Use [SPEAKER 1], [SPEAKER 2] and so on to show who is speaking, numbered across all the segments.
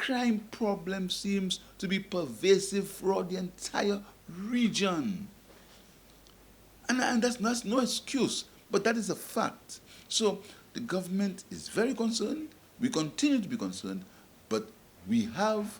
[SPEAKER 1] crime problem seems to be pervasive throughout the entire region. And that's no excuse, but that is a fact. So the government is very concerned. We continue to be concerned, but we have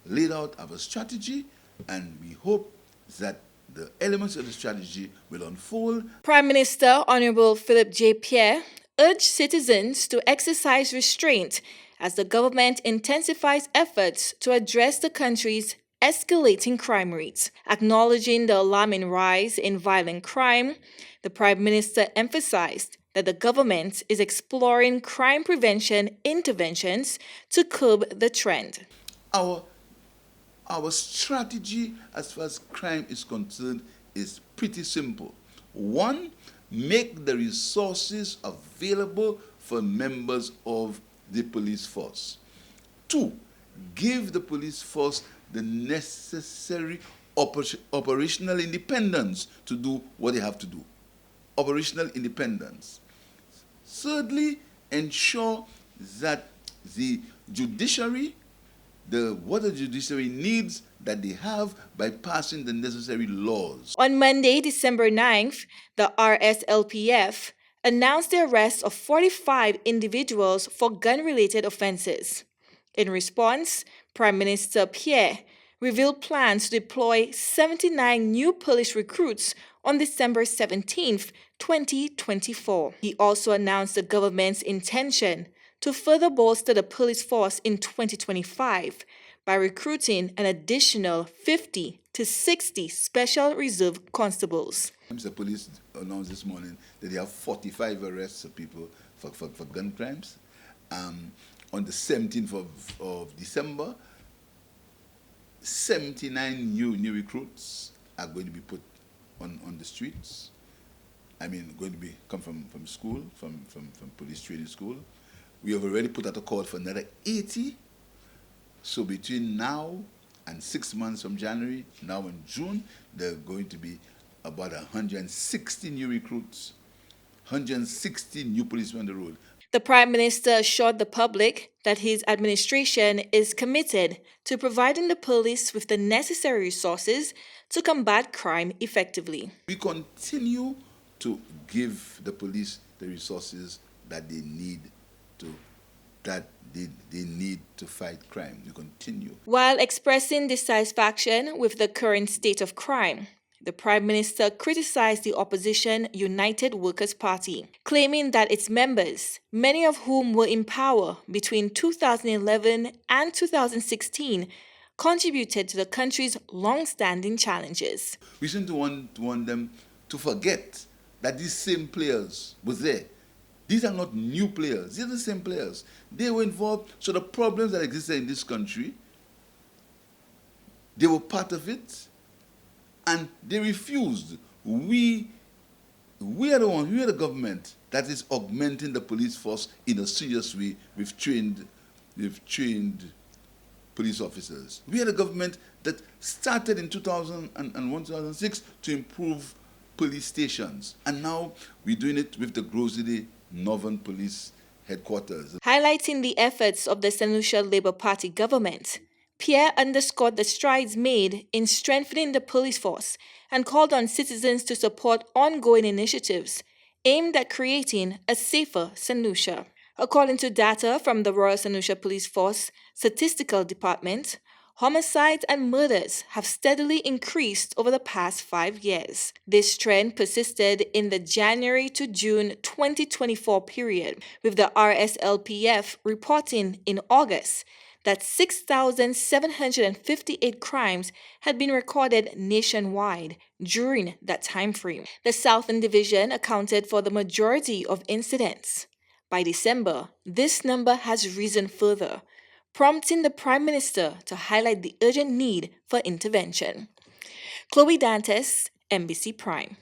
[SPEAKER 1] laid out our strategy, and we hope that the elements of the strategy will unfold.
[SPEAKER 2] Prime Minister Honorable Philip J. Pierre urged citizens to exercise restraint as the government intensifies efforts to address the country's escalating crime rates. Acknowledging the alarming rise in violent crime, the Prime Minister emphasized that the government is exploring crime prevention interventions to curb the trend.
[SPEAKER 1] Our strategy as far as crime is concerned is pretty simple. One, make the resources available for members of the police force. Two, give the police force the necessary operational independence to do what they have to do. Operational independence. Thirdly, ensure that the judiciary, what the judiciary needs, that they have by passing the necessary laws.
[SPEAKER 2] On Monday, December 9th, the RSLPF announced the arrest of 45 individuals for gun-related offenses. In response, Prime Minister Pierre revealed plans to deploy 79 new police recruits on December 17th, 2024. He also announced the government's intention to further bolster the police force in 2025 by recruiting an additional 50 to 60 special reserve constables.
[SPEAKER 1] The police announced this morning that they have 45 arrests of people for gun crimes. On the 17th of December, 79 new recruits are going to be put on the streets. Going to come from school, from police training school. We have already put out a call for another 80. So between now and 6 months from January, now in June, there are going to be about 160 new recruits, 160 new policemen on the road.
[SPEAKER 2] The Prime Minister assured the public that his administration is committed to providing the police with the necessary resources to combat crime effectively.
[SPEAKER 1] We continue to give the police the resources that they need to fight crime. We continue.
[SPEAKER 2] While expressing dissatisfaction with the current state of crime, the Prime Minister criticized the opposition United Workers' Party, claiming that its members, many of whom were in power between 2011 and 2016, contributed to the country's long-standing challenges.
[SPEAKER 1] We seem to want them to forget that these same players were there. These are not new players. These are the same players. They were involved. So the problems that existed in this country, they were part of it, and they refused. We are the government that is augmenting the police force in a serious way. We've trained police officers. We are the government that started in 2001, 2006 to improve police stations. And now we're doing it with the Grosity Northern Police Headquarters.
[SPEAKER 2] Highlighting the efforts of the Saint Lucia Labour Party government, Pierre underscored the strides made in strengthening the police force and called on citizens to support ongoing initiatives aimed at creating a safer Saint Lucia. According to data from the Royal Saint Lucia Police Force Statistical Department, homicides and murders have steadily increased over the past 5 years. This trend persisted in the January to June 2024 period, with the RSLPF reporting in August that 6,758 crimes had been recorded nationwide during that time frame. The Southern Division accounted for the majority of incidents. By December, this number has risen further, prompting the Prime Minister to highlight the urgent need for intervention. Chloe Dantes, NBC Prime.